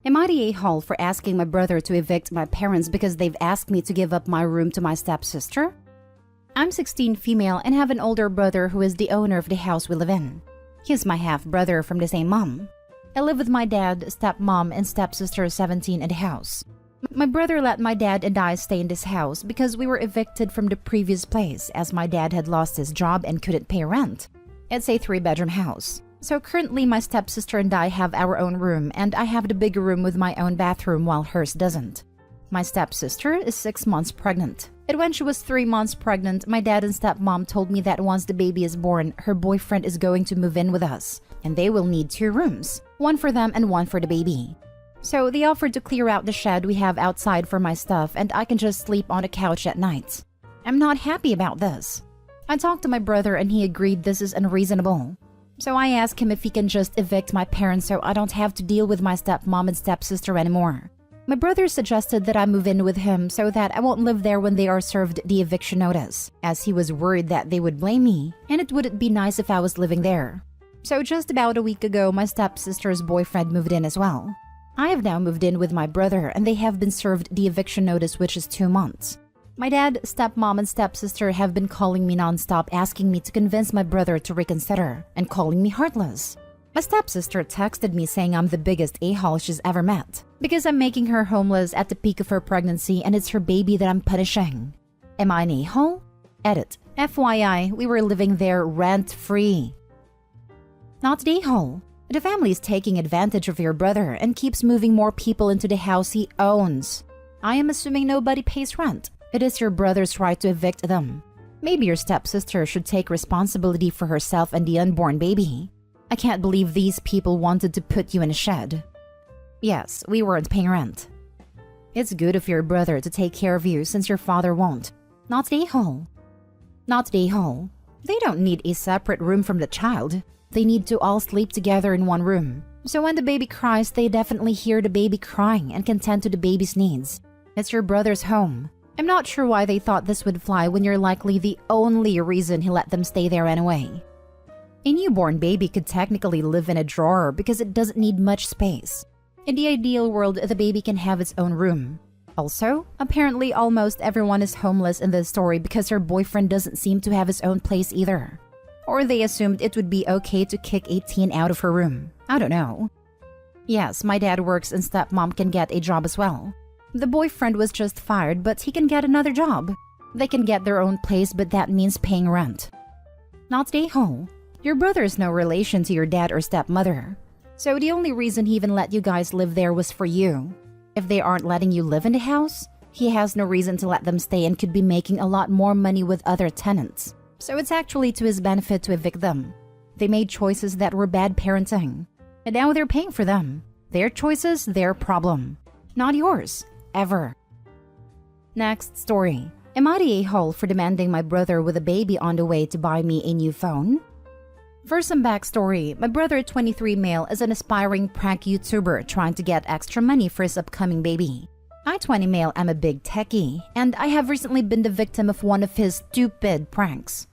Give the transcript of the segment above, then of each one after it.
Am I the a-hole for asking my brother to evict my parents because they've asked me to give up my room to my stepsister? I'm 16 female and have an older brother who is the owner of the house we live in. He's my half-brother from the same mom. I live with my dad, stepmom, and stepsister 17 in the house. My brother let my dad and I stay in this house because we were evicted from the previous place as my dad had lost his job and couldn't pay rent. It's a 3-bedroom house. So currently my stepsister and I have our own room and I have the bigger room with my own bathroom while hers doesn't. My stepsister is 6 months pregnant. And when she was 3 months pregnant, my dad and stepmom told me that once the baby is born, her boyfriend is going to move in with us. And they will need 2 rooms, one for them and one for the baby. So they offered to clear out the shed we have outside for my stuff and I can just sleep on a couch at night. I'm not happy about this. I talked to my brother and he agreed this is unreasonable. So I asked him if he can just evict my parents so I don't have to deal with my stepmom and stepsister anymore. My brother suggested that I move in with him so that I won't live there when they are served the eviction notice, as he was worried that they would blame me and it wouldn't be nice if I was living there. So just about a week ago, my stepsister's boyfriend moved in as well. I have now moved in with my brother and they have been served the eviction notice, which is 2 months. My dad, stepmom, and stepsister have been calling me nonstop asking me to convince my brother to reconsider and calling me heartless. My stepsister texted me saying I'm the biggest a-hole she's ever met because I'm making her homeless at the peak of her pregnancy and it's her baby that I'm punishing. Am I an a-hole? Edit. FYI, we were living there rent-free. Not the a-hole. The family is taking advantage of your brother and keeps moving more people into the house he owns. I am assuming nobody pays rent. It is your brother's right to evict them. Maybe your stepsister should take responsibility for herself and the unborn baby. I can't believe these people wanted to put you in a shed. Yes, we weren't paying rent. It's good of your brother to take care of you since your father won't. Not the a-hole. Not the a-hole. They don't need a separate room from the child. They need to all sleep together in one room. So when the baby cries, they definitely hear the baby crying and can tend to the baby's needs. It's your brother's home. I'm not sure why they thought this would fly when you're likely the only reason he let them stay there anyway. A newborn baby could technically live in a drawer because it doesn't need much space. In the ideal world, the baby can have its own room. Also, apparently almost everyone is homeless in this story because her boyfriend doesn't seem to have his own place either. Or they assumed it would be okay to kick a teen out of her room. I don't know. Yes, my dad works and stepmom can get a job as well. The boyfriend was just fired, but he can get another job. They can get their own place, but that means paying rent. Not the a-hole. Your brother is no relation to your dad or stepmother. So the only reason he even let you guys live there was for you. If they aren't letting you live in the house, he has no reason to let them stay and could be making a lot more money with other tenants. So it's actually to his benefit to evict them. They made choices that were bad parenting. And now they're paying for them. Their choices, their problem. Not yours. Ever. Next story. Am I the a-hole for demanding my brother with a baby on the way to buy me a new phone? For some backstory, my brother, 23 male, is an aspiring prank YouTuber trying to get extra money for his upcoming baby. I, 20 male, am a big techie, and I have recently been the victim of one of his stupid pranks.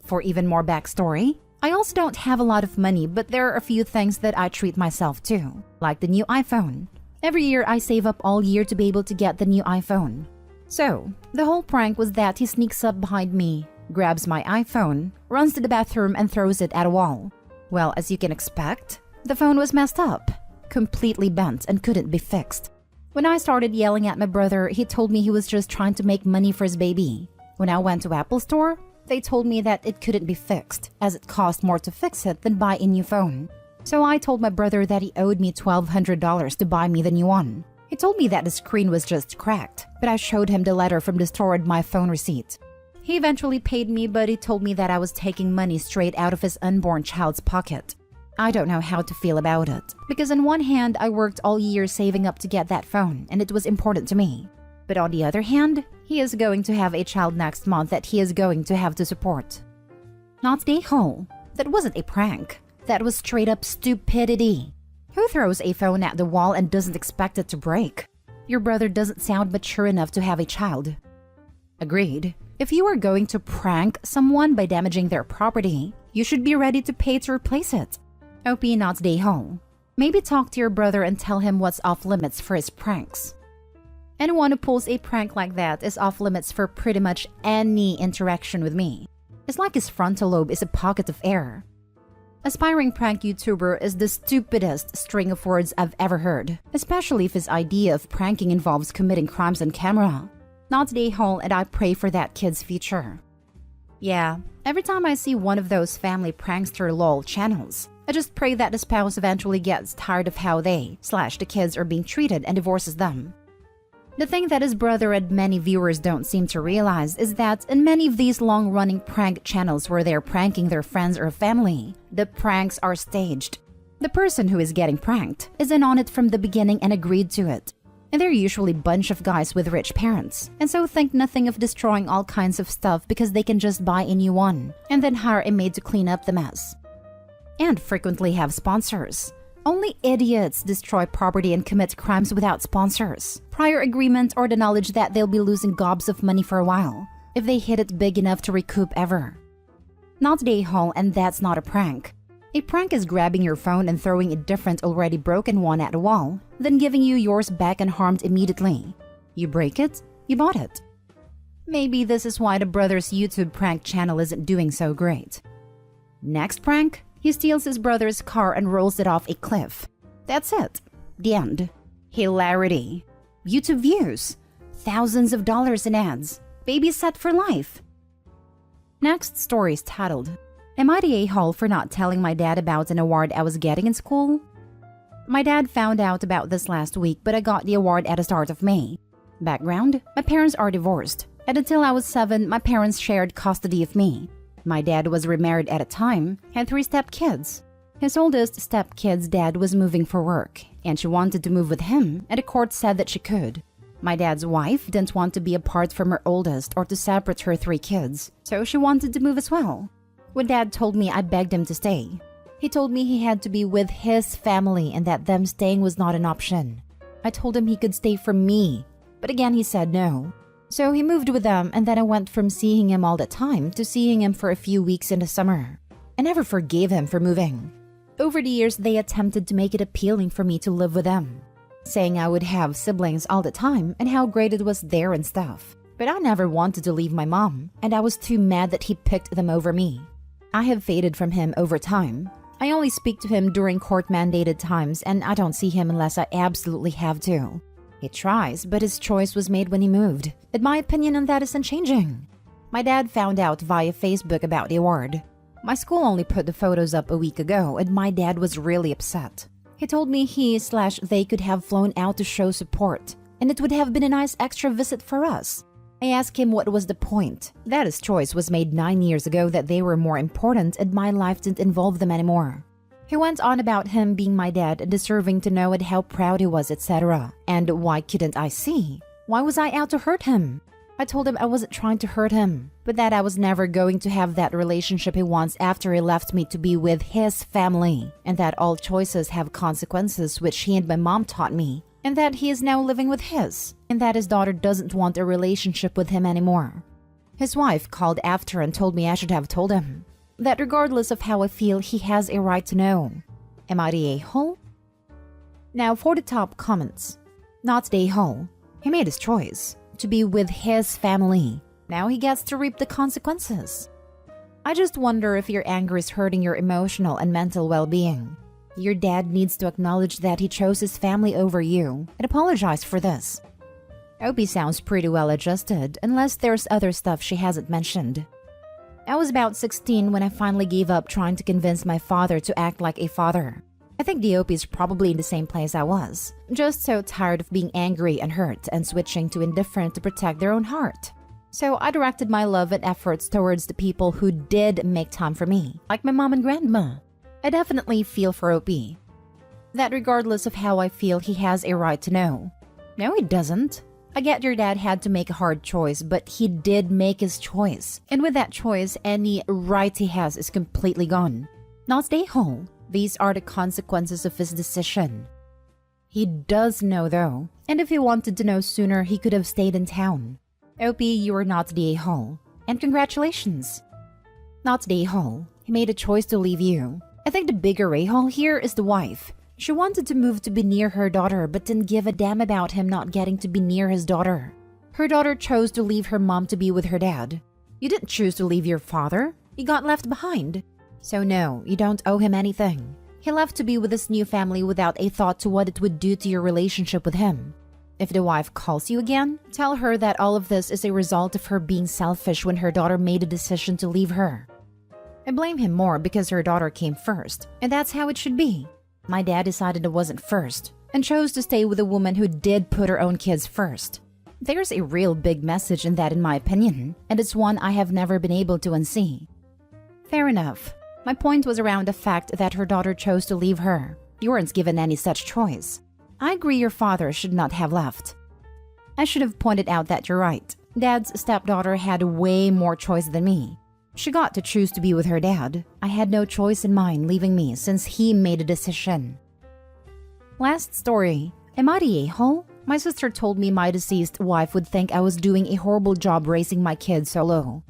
For even more backstory, I also don't have a lot of money, but there are a few things that I treat myself to, like the new iPhone. Every year, I save up all year to be able to get the new iPhone. So, the whole prank was that he sneaks up behind me, grabs my iPhone, runs to the bathroom and throws it at a wall. Well, as you can expect, the phone was messed up, completely bent and couldn't be fixed. When I started yelling at my brother, he told me he was just trying to make money for his baby. When I went to Apple Store, they told me that it couldn't be fixed, as it cost more to fix it than buy a new phone. So I told my brother that he owed me $1,200 to buy me the new one. He told me that the screen was just cracked, but I showed him the letter from the store and my phone receipt. He eventually paid me, but he told me that I was taking money straight out of his unborn child's pocket. I don't know how to feel about it, because on one hand, I worked all year saving up to get that phone, and it was important to me. But on the other hand, he is going to have a child next month that he is going to have to support. Not the a-hole. That wasn't a prank. That was straight up stupidity. Who throws a phone at the wall and doesn't expect it to break? Your brother doesn't sound mature enough to have a child. Agreed. If you are going to prank someone by damaging their property, you should be ready to pay to replace it. OP not the a-hole. Maybe talk to your brother and tell him what's off limits for his pranks. Anyone who pulls a prank like that is off limits for pretty much any interaction with me. It's like his frontal lobe is a pocket of air. Aspiring prank YouTuber is the stupidest string of words I've ever heard, especially if his idea of pranking involves committing crimes on camera. Not today, Hall, and I pray for that kid's future. Yeah, every time I see one of those family prankster lol channels, I just pray that the spouse eventually gets tired of how the kids are being treated and divorces them. The thing that his brother and many viewers don't seem to realize is that in many of these long-running prank channels where they're pranking their friends or family, the pranks are staged. The person who is getting pranked is in on it from the beginning and agreed to it. And they're usually a bunch of guys with rich parents, and so think nothing of destroying all kinds of stuff because they can just buy a new one, and then hire a maid to clean up the mess. And frequently have sponsors. Only idiots destroy property and commit crimes without sponsors, prior agreement, or the knowledge that they'll be losing gobs of money for a while, if they hit it big enough to recoup ever. Not today, Hall, and that's not a prank. A prank is grabbing your phone and throwing a different already broken one at the wall, then giving you yours back unharmed immediately. You break it, you bought it. Maybe this is why the brother's YouTube prank channel isn't doing so great. Next prank? He steals his brother's car and rolls it off a cliff. That's it. The end. Hilarity. YouTube views. Thousands of dollars in ads. Baby set for life. Next story is titled, Am I the a-hole for not telling my dad about an award I was getting in school? My dad found out about this last week, but I got the award at the start of May. Background, my parents are divorced, and until I was 7, my parents shared custody of me. My dad was remarried at a time, had 3 stepkids. His oldest stepkid's dad was moving for work, and she wanted to move with him, and the court said that she could. My dad's wife didn't want to be apart from her oldest or to separate her 3 kids, so she wanted to move as well. When Dad told me, I begged him to stay. He told me he had to be with his family and that them staying was not an option. I told him he could stay for me, but again he said no. So he moved with them, and then I went from seeing him all the time to seeing him for a few weeks in the summer. I never forgave him for moving. Over the years, they attempted to make it appealing for me to live with them, saying I would have siblings all the time and how great it was there and stuff. But I never wanted to leave my mom, and I was too mad that he picked them over me. I have faded from him over time. I only speak to him during court-mandated times, and I don't see him unless I absolutely have to. He tries, but his choice was made when he moved, and my opinion on that isn't changing. My dad found out via Facebook about the award. My school only put the photos up a week ago, and my dad was really upset. He told me they could have flown out to show support, and it would have been a nice extra visit for us. I asked him what was the point, that his choice was made 9 years ago, that they were more important and my life didn't involve them anymore. He went on about him being my dad and deserving to know and how proud he was, etc. And why couldn't I see? Why was I out to hurt him? I told him I wasn't trying to hurt him, but that I was never going to have that relationship he wants after he left me to be with his family, and that all choices have consequences, which he and my mom taught me, and that he is now living with his, and that his daughter doesn't want a relationship with him anymore. His wife called after and told me I should have told him that regardless of how I feel, he has a right to know. Am I the a-hole? Now for the top comments. Not the a-hole. He made his choice to be with his family. Now he gets to reap the consequences. I just wonder if your anger is hurting your emotional and mental well-being. Your dad needs to acknowledge that he chose his family over you and apologize for this. Opie sounds pretty well adjusted, unless there's other stuff she hasn't mentioned. I was about 16 when I finally gave up trying to convince my father to act like a father. I think the Opie is probably in the same place I was, just so tired of being angry and hurt and switching to indifferent to protect their own heart. So I directed my love and efforts towards the people who did make time for me, like my mom and grandma. I definitely feel for Opie. That regardless of how I feel, he has a right to know. No, he doesn't. I get your dad had to make a hard choice, but he did make his choice. And with that choice, any right he has is completely gone. Not stay home. These are the consequences of his decision. He does know though, and if he wanted to know sooner, he could have stayed in town. Opie, you are not the a-hole. And congratulations. Not the a-hole. He made a choice to leave you. I think the bigger a-hole here is the wife. She wanted to move to be near her daughter but didn't give a damn about him not getting to be near his daughter. Her daughter chose to leave her mom to be with her dad. You didn't choose to leave your father. You got left behind. So no, you don't owe him anything. He left to be with his new family without a thought to what it would do to your relationship with him. If the wife calls you again, tell her that all of this is a result of her being selfish when her daughter made a decision to leave her. I blame him more because her daughter came first, and that's how it should be. My dad decided it wasn't first, and chose to stay with a woman who did put her own kids first. There's a real big message in that in my opinion, and it's one I have never been able to unsee. Fair enough. My point was around the fact that her daughter chose to leave her. You weren't given any such choice. I agree your father should not have left. I should have pointed out that you're right. Dad's stepdaughter had way more choice than me. She got to choose to be with her dad. I had no choice in mine leaving me since he made a decision. Last story. Am I the a-hole? My sister told me my deceased wife would think I was doing a horrible job raising my kids solo.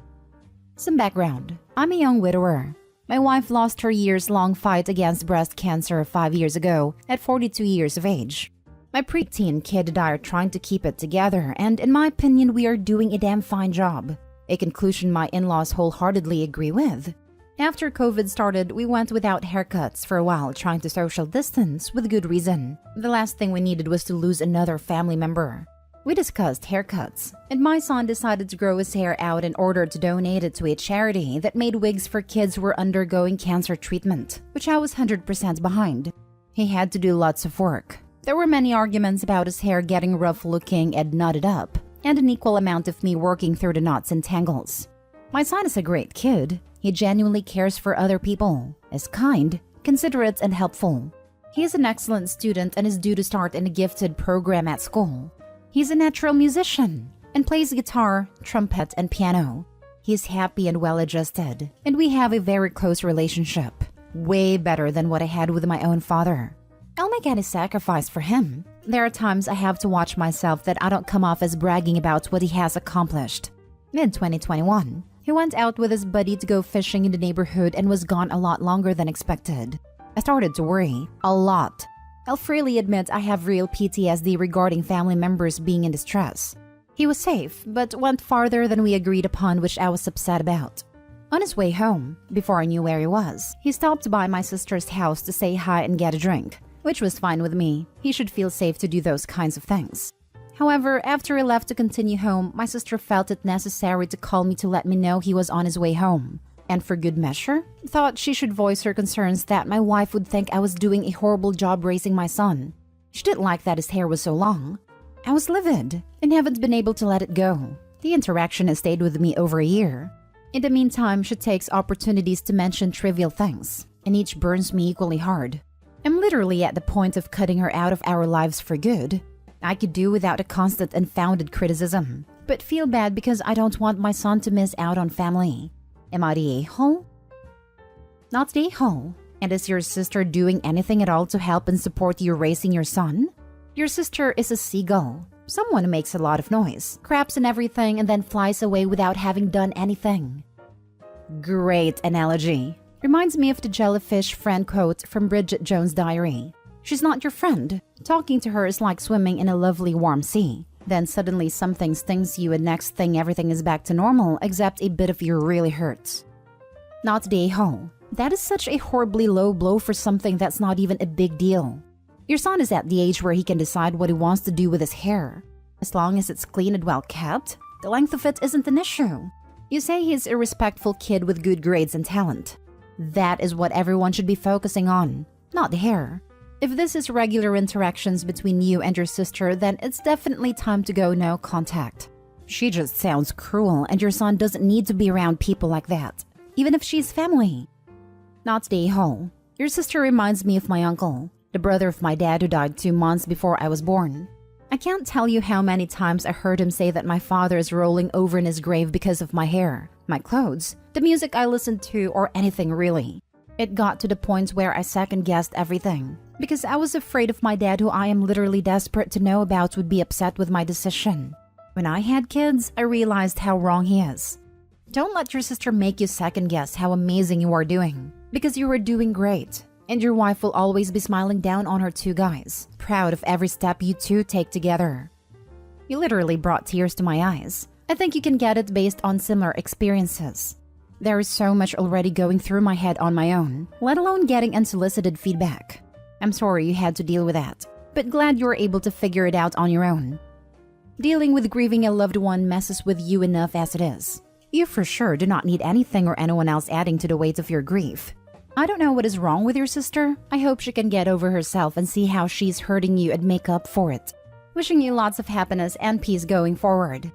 Some background. I'm a young widower. My wife lost her years-long fight against breast cancer 5 years ago at 42 years of age. My preteen kid and I are trying to keep it together, and in my opinion, we are doing a damn fine job. A conclusion my in-laws wholeheartedly agree with. After COVID started, we went without haircuts for a while trying to social distance with good reason. The last thing we needed was to lose another family member. We discussed haircuts, and my son decided to grow his hair out in order to donate it to a charity that made wigs for kids who were undergoing cancer treatment, which I was 100% behind. He had to do lots of work. There were many arguments about his hair getting rough looking and knotted up, and an equal amount of me working through the knots and tangles. My son is a great kid. He genuinely cares for other people, is kind, considerate, and helpful. He is an excellent student and is due to start in a gifted program at school. He's a natural musician and plays guitar, trumpet, and piano. He's happy and well-adjusted, and we have a very close relationship. Way better than what I had with my own father. I'll make any sacrifice for him. There are times I have to watch myself that I don't come off as bragging about what he has accomplished. Mid-2021, he went out with his buddy to go fishing in the neighborhood and was gone a lot longer than expected. I started to worry. A lot. I'll freely admit I have real PTSD regarding family members being in distress. He was safe, but went farther than we agreed upon, which I was upset about. On his way home, before I knew where he was, he stopped by my sister's house to say hi and get a drink, which was fine with me. He should feel safe to do those kinds of things. However, after he left to continue home, my sister felt it necessary to call me to let me know he was on his way home. And for good measure, thought she should voice her concerns that my wife would think I was doing a horrible job raising my son. She didn't like that his hair was so long. I was livid and haven't been able to let it go. The interaction has stayed with me over a year. In the meantime, she takes opportunities to mention trivial things, and each burns me equally hard. I'm literally at the point of cutting her out of our lives for good. I could do without a constant unfounded criticism, but feel bad because I don't want my son to miss out on family. Am I the a-hole? Not the a-hole. And is your sister doing anything at all to help and support you raising your son? Your sister is a seagull. Someone who makes a lot of noise, craps and everything, and then flies away without having done anything. Great analogy. Reminds me of the jellyfish friend quote from Bridget Jones' diary. She's not your friend. Talking to her is like swimming in a lovely warm sea. Then suddenly something stings you and next thing everything is back to normal except a bit of you really hurts. Not the a-hole. That is such a horribly low blow for something that's not even a big deal. Your son is at the age where he can decide what he wants to do with his hair. As long as it's clean and well kept, the length of it isn't an issue. You say he's a respectful kid with good grades and talent. That is what everyone should be focusing on, not the hair. If this is regular interactions between you and your sister, then it's definitely time to go no contact. She just sounds cruel, and your son doesn't need to be around people like that, even if she's family. Not the a-hole. Your sister reminds me of my uncle, the brother of my dad who died 2 months before I was born. I can't tell you how many times I heard him say that my father is rolling over in his grave because of my hair, my clothes, the music I listened to, or anything really. It got to the point where I second-guessed everything, because I was afraid of my dad, who I am literally desperate to know about, would be upset with my decision. When I had kids, I realized how wrong he is. Don't let your sister make you second-guess how amazing you are doing, because you are doing great. And your wife will always be smiling down on her two guys, proud of every step you two take together. You literally brought tears to my eyes. I think you can get it based on similar experiences. There is so much already going through my head on my own, let alone getting unsolicited feedback. I'm sorry you had to deal with that, but glad you were able to figure it out on your own. Dealing with grieving a loved one messes with you enough as it is. You for sure do not need anything or anyone else adding to the weight of your grief. I don't know what is wrong with your sister. I hope she can get over herself and see how she's hurting you and make up for it. Wishing you lots of happiness and peace going forward.